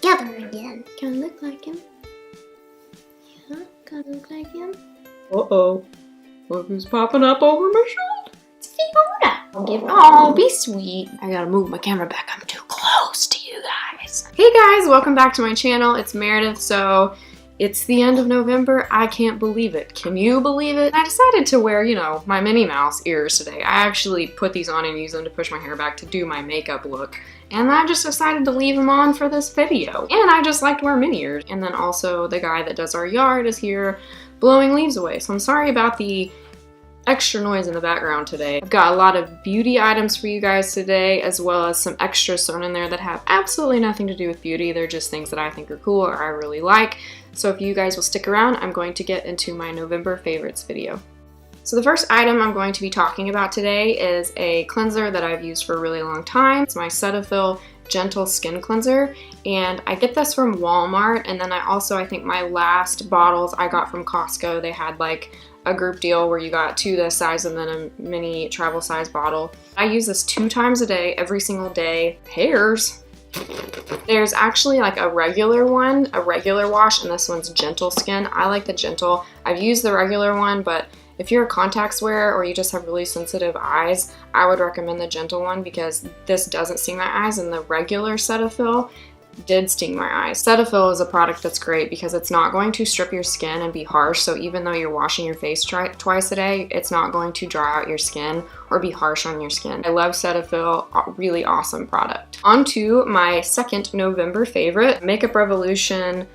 together again. Kinda look like him. Yeah, kinda look like him. Uh-oh. Look who's popping up over my shoulder. It's Fiona. I'll give it. Oh, be sweet. I gotta move my camera back. I'm too close to you guys. Hey guys, welcome back to my channel. It's Meredith. So it's the end of November. I can't believe it. Can you believe it? I decided to wear, you know, my Minnie Mouse ears today. I actually put these on and use them to push my hair back to do my makeup look. And I just decided to leave them on for this video. And I just like to wear Minnie ears. And then also the guy that does our yard is here blowing leaves away. So I'm sorry about the extra noise in the background today. I've got a lot of beauty items for you guys today, as well as some extras thrown in there that have absolutely nothing to do with beauty. They're just things that I think are cool or I really like. So if you guys will stick around, I'm going to get into my November favorites video. So the first item I'm going to be talking about today is a cleanser that I've used for a really long time. It's my Cetaphil Gentle Skin Cleanser, and I get this from Walmart, and then I think my last bottles I got from Costco. They had like a group deal where you got two this size and then a mini travel size bottle. I use this 2 times a day, every single day. Hairs. There's actually like a regular one, a regular wash, and this one's Gentle Skin. I like the Gentle. I've used the regular one, but if you're a contacts wearer or you just have really sensitive eyes, I would recommend the Gentle one because this doesn't sting my eyes, and the regular Cetaphil did sting my eyes. Cetaphil is a product that's great because it's not going to strip your skin and be harsh, so even though you're washing your face twice a day, it's not going to dry out your skin or be harsh on your skin. I love Cetaphil, really awesome product. On to my second November favorite, Makeup Revolution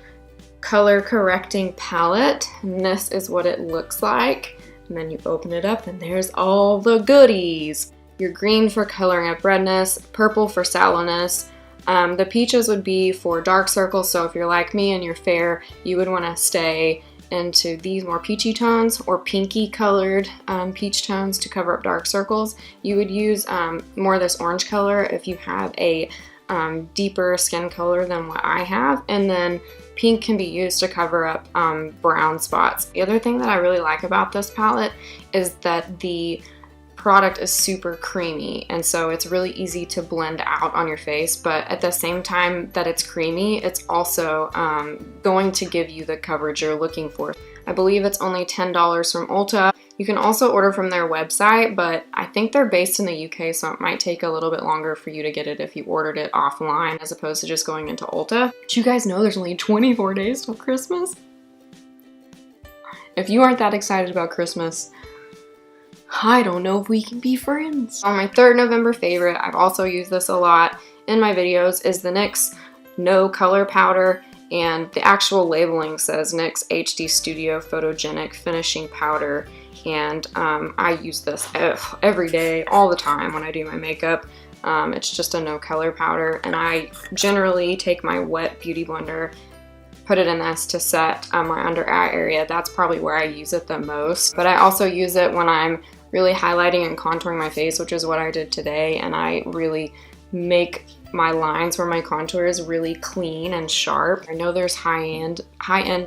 Color Correcting Palette, and this is what it looks like. And then you open it up and there's all the goodies. Your green for coloring up redness, purple for sallowness. The peaches would be for dark circles, so if you're like me and you're fair, you would want to stay into these more peachy tones or pinky colored peach tones to cover up dark circles. You would use more of this orange color if you have a deeper skin color than what I have, and then pink can be used to cover up brown spots. The other thing that I really like about this palette is that the product is super creamy, and so it's really easy to blend out on your face, but at the same time that it's creamy, it's also going to give you the coverage you're looking for. I believe it's only $10 from Ulta. You can also order from their website, but I think they're based in the UK, so it might take a little bit longer for you to get it if you ordered it offline as opposed to just going into Ulta. Did you guys know there's only 24 days till Christmas? If you aren't that excited about Christmas, I don't know if we can be friends. On my third November favorite, I've also used this a lot in my videos, is the NYX No Color Powder. And the actual labeling says NYX HD Studio Photogenic Finishing Powder. And I use this every day, all the time when I do my makeup. It's just a no color powder. And I generally take my wet beauty blender, put it in this to set my under eye area. That's probably where I use it the most. But I also use it when I'm really highlighting and contouring my face, which is what I did today. And I really make my lines where my contour is really clean and sharp. I know there's high-end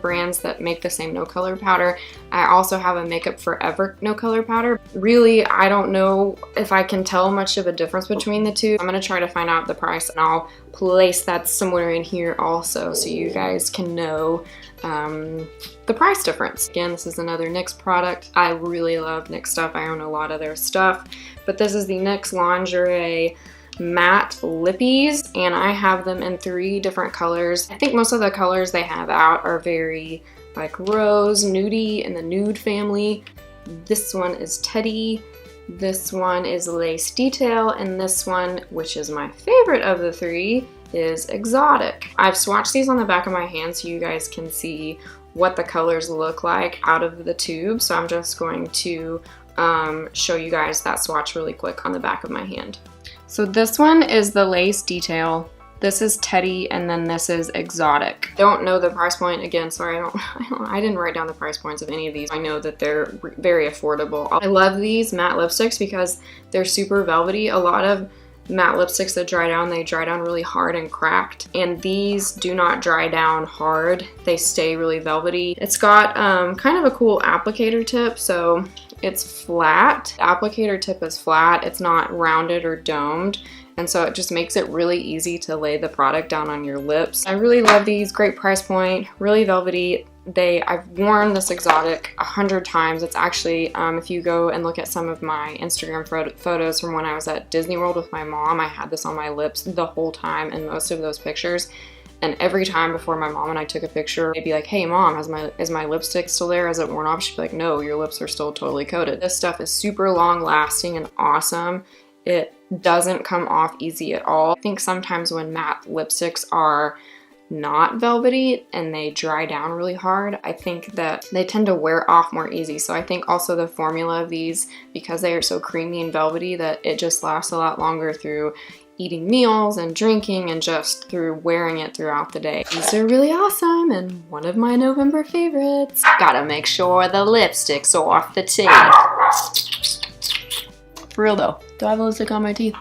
brands that make the same no color powder. I also have a Makeup Forever no color powder. Really, I don't know if I can tell much of a difference between the two. I'm gonna try to find out the price, and I'll place that somewhere in here also so you guys can know the price difference. Again, this is another NYX product. I really love NYX stuff. I own a lot of their stuff, but this is the NYX Lingerie Matte Lippies, and I have them in 3 different colors. I think most of the colors they have out are very like rose, nudie, in the nude family. This one is Teddy, this one is Lace Detail, and this one, which is my favorite of the 3, is Exotic. I've swatched these on the back of my hand so you guys can see what the colors look like out of the tube, so I'm just going to show you guys that swatch really quick on the back of my hand. So this one is the Lace Detail, this is Teddy, and then this is Exotic. Don't know the price point. Again, sorry, I didn't write down the price points of any of these. I know that they're very affordable. I love these matte lipsticks because they're super velvety. A lot of matte lipsticks that dry down, they dry down really hard and cracked, and these do not dry down hard. They stay really velvety. It's got kind of a cool applicator tip, so it's flat. The applicator tip is flat. It's not rounded or domed. and so it just makes it really easy to lay the product down on your lips. I really love these. Great price point, really velvety. I've worn this exotic 100 times. It's actually, if you go and look at some of my Instagram photos from when I was at Disney World with my mom, I had this on my lips the whole time in most of those pictures. And every time before my mom and I took a picture, they'd be like, hey mom, is my lipstick still there? Has it worn off? She'd be like, no, your lips are still totally coated. This stuff is super long lasting and awesome. It doesn't come off easy at all. I think sometimes when matte lipsticks are not velvety and they dry down really hard, I think that they tend to wear off more easy. So I think also the formula of these, because they are so creamy and velvety, that it just lasts a lot longer through eating meals and drinking and just through wearing it throughout the day. These are really awesome and one of my November favorites. Gotta make sure the lipstick's off the teeth. For real though, do I have a lipstick on my teeth?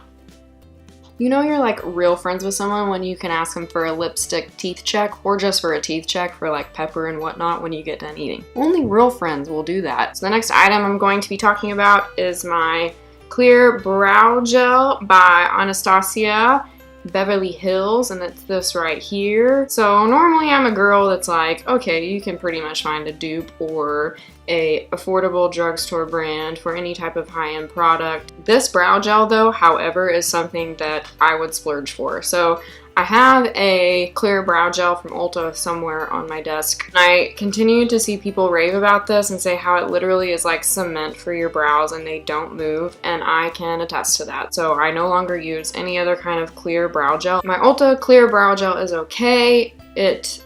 You know you're like real friends with someone when you can ask them for a lipstick teeth check, or just for a teeth check for like pepper and whatnot when you get done eating. Only real friends will do that. So the next item I'm going to be talking about is my Clear Brow Gel by Anastasia, Beverly Hills, and it's this right here. So normally I'm a girl that's like, okay, you can pretty much find a dupe or a affordable drugstore brand for any type of high-end product. This brow gel though, however, is something that I would splurge for. So I have a clear brow gel from Ulta somewhere on my desk. And I continue to see people rave about this and say how it literally is like cement for your brows and they don't move, and I can attest to that. So I no longer use any other kind of clear brow gel. My Ulta clear brow gel is okay. It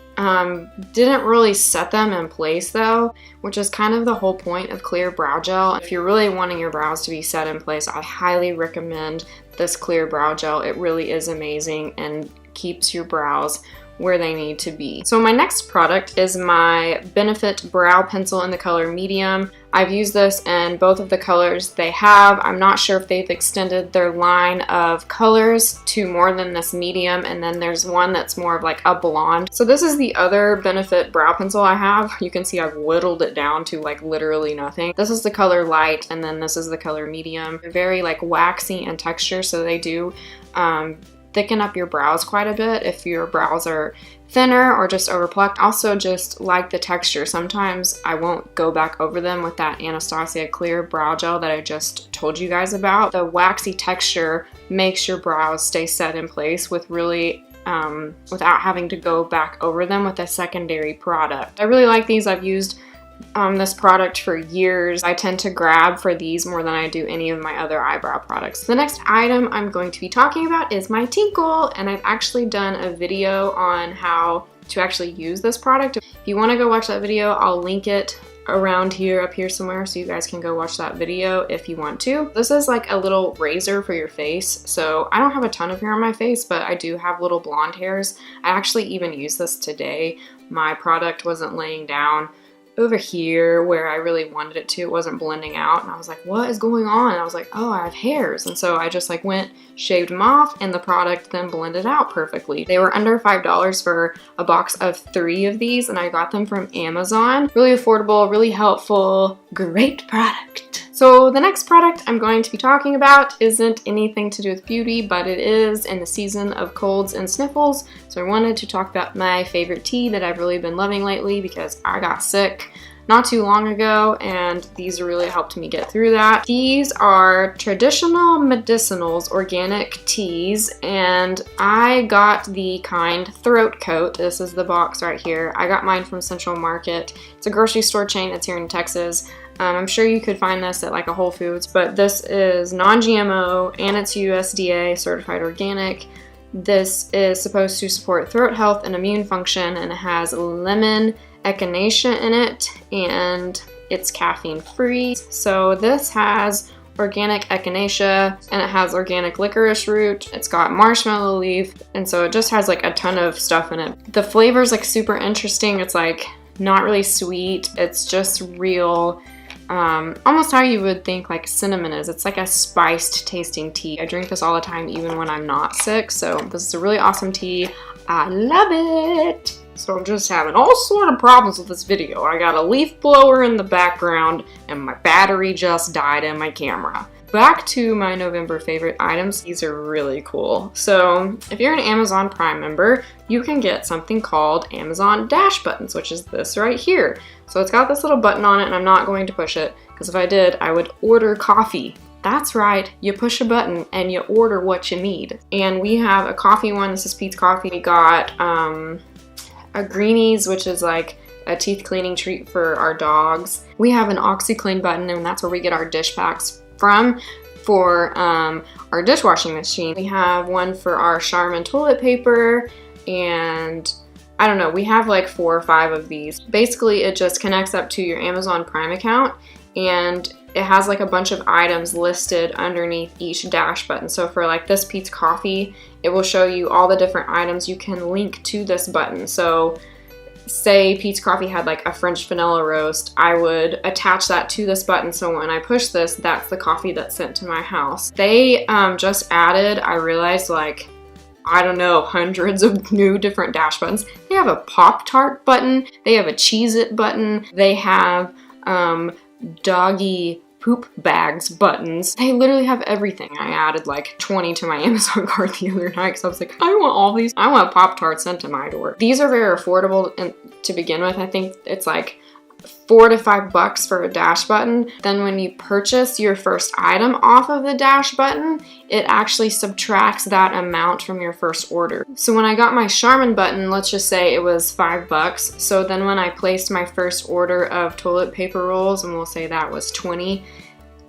didn't really set them in place though, which is kind of the whole point of clear brow gel. If you're really wanting your brows to be set in place, I highly recommend this clear brow gel. It really is amazing and keeps your brows where they need to be. So my next product is my Benefit Brow Pencil in the color medium. I've used this in both of the colors they have. I'm not sure if they've extended their line of colors to more than this medium, and then there's one that's more of like a blonde. So this is the other Benefit brow pencil I have. You can see I've whittled it down to like literally nothing. This is the color light, and then this is the color medium. They're very like waxy in texture, so they do thicken up your brows quite a bit if your brows are thinner or just overplucked. Also just like the texture. Sometimes I won't go back over them with that Anastasia clear brow gel that I just told you guys about. The waxy texture makes your brows stay set in place with really without having to go back over them with a secondary product. I really like these. I've used this product for years. I tend to grab for these more than I do any of my other eyebrow products. The next item I'm going to be talking about is my Tinkle, and I've actually done a video on how to actually use this product. If you want to go watch that video, I'll link it around here, up here somewhere, so you guys can go watch that video if you want to. This is like a little razor for your face. So I don't have a ton of hair on my face, but I do have little blonde hairs. I actually even used this today. My product wasn't laying down over here where I really wanted it to. It wasn't blending out, and I was like, what is going on? And I was like, oh, I have hairs. And so I just like went, shaved them off, and the product then blended out perfectly. They were under $5 for a box of 3 of these, and I got them from Amazon. Really affordable, really helpful, great product. So the next product I'm going to be talking about isn't anything to do with beauty, but it is in the season of colds and sniffles. So I wanted to talk about my favorite tea that I've really been loving lately because I got sick not too long ago, and these really helped me get through that. These are traditional Medicinals organic teas, and I got the kind throat coat. This is the box right here. I got mine from Central Market. It's a grocery store chain that's here in Texas. I'm sure you could find this at like a Whole Foods, but this is non-GMO and it's USDA certified organic. This is supposed to support throat health and immune function, and it has lemon echinacea in it, and it's caffeine free. So this has organic echinacea, and it has organic licorice root. It's got marshmallow leaf, and so it just has like a ton of stuff in it. The flavor's like super interesting. It's like not really sweet. It's just real, almost how you would think like cinnamon is. It's like a spiced tasting tea. I drink this all the time even when I'm not sick, so this is a really awesome tea. I love it! So I'm just having all sort of problems with this video. I got a leaf blower in the background and my battery just died in my camera. back to my November favorite items. These are really cool. So if you're an Amazon Prime member, you can get something called Amazon Dash buttons, which is this right here. So it's got this little button on it, and I'm not going to push it because if I did, I would order coffee. That's right, you push a button and you order what you need. And we have a coffee one. This is Pete's Coffee. We got a Greenies, which is like a teeth cleaning treat for our dogs. We have an OxyClean button, and that's where we get our dish packs from for our dishwashing machine. We have one for our Charmin toilet paper, and I don't know, we have like 4 or 5 of these. Basically, it just connects up to your Amazon Prime account, and it has like a bunch of items listed underneath each dash button. So for like this Pete's Coffee, it will show you all the different items you can link to this button. So say Pete's Coffee had like a French vanilla roast, I would attach that to this button. So when I push this, that's the coffee that's sent to my house. They just added, I realized, like, I don't know, hundreds of new different dash buttons. They have a Pop-Tart button. They have a Cheez-It button. They have doggy poop bags buttons. They literally have everything. I added like 20 to my Amazon cart the other night because I was like, I want all these. I want Pop-Tarts sent to my door. These are very affordable to begin with. I think it's like $4 to $5 for a dash button. Then when you purchase your first item off of the dash button, it actually subtracts that amount from your first order. So when I got my Charmin button, let's just say it was $5. So then when I placed my first order of toilet paper rolls, and we'll say that was 20,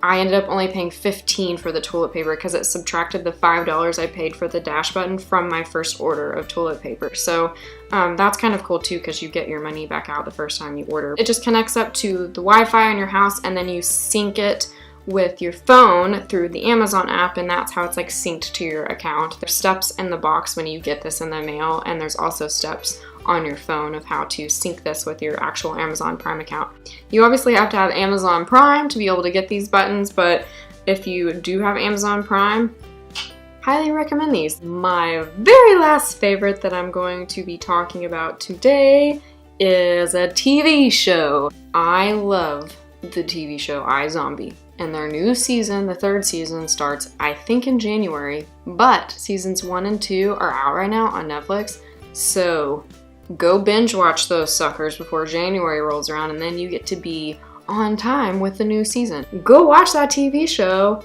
I ended up only paying $15 for the toilet paper because it subtracted the $5 I paid for the dash button from my first order of toilet paper. So that's kind of cool too, because you get your money back out the first time you order. It just connects up to the Wi-Fi on your house, and then you sync it with your phone through the Amazon app, and that's how it's like synced to your account. There's steps in the box when you get this in the mail, and there's also steps on your phone of how to sync this with your actual Amazon Prime account. You obviously have to have Amazon Prime to be able to get these buttons, but if you do have Amazon Prime, highly recommend these. My very last favorite that I'm going to be talking about today is a TV show. I love the TV show iZombie, and their new season, the 3rd season, starts I think in January, but seasons 1 and 2 are out right now on Netflix, so go binge watch those suckers before January rolls around, and then you get to be on time with the new season. Go watch that TV show,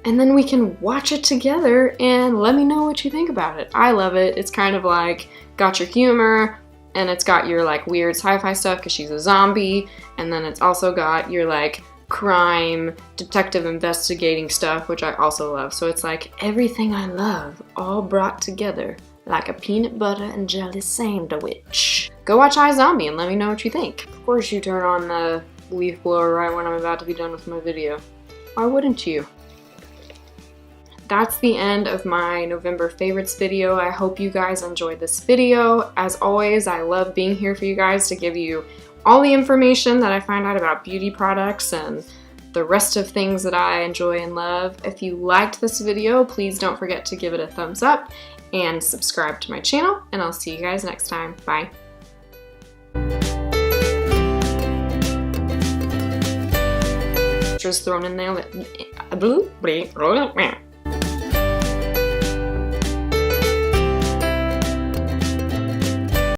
and then we can watch it together and let me know what you think about it. I love it. It's kind of like got your humor, and it's got your like weird sci-fi stuff because she's a zombie, and then it's also got your like crime, detective investigating stuff, which I also love. So it's like everything I love all brought together like a peanut butter and jelly sandwich. Go watch iZombie and let me know what you think. Of course you turn on the leaf blower right when I'm about to be done with my video. Why wouldn't you? That's the end of my November favorites video. I hope you guys enjoyed this video. As always, I love being here for you guys to give you all the information that I find out about beauty products and the rest of things that I enjoy and love. If you liked this video, please don't forget to give it a thumbs up and subscribe to my channel, and I'll see you guys next time. Bye. Just thrown in there.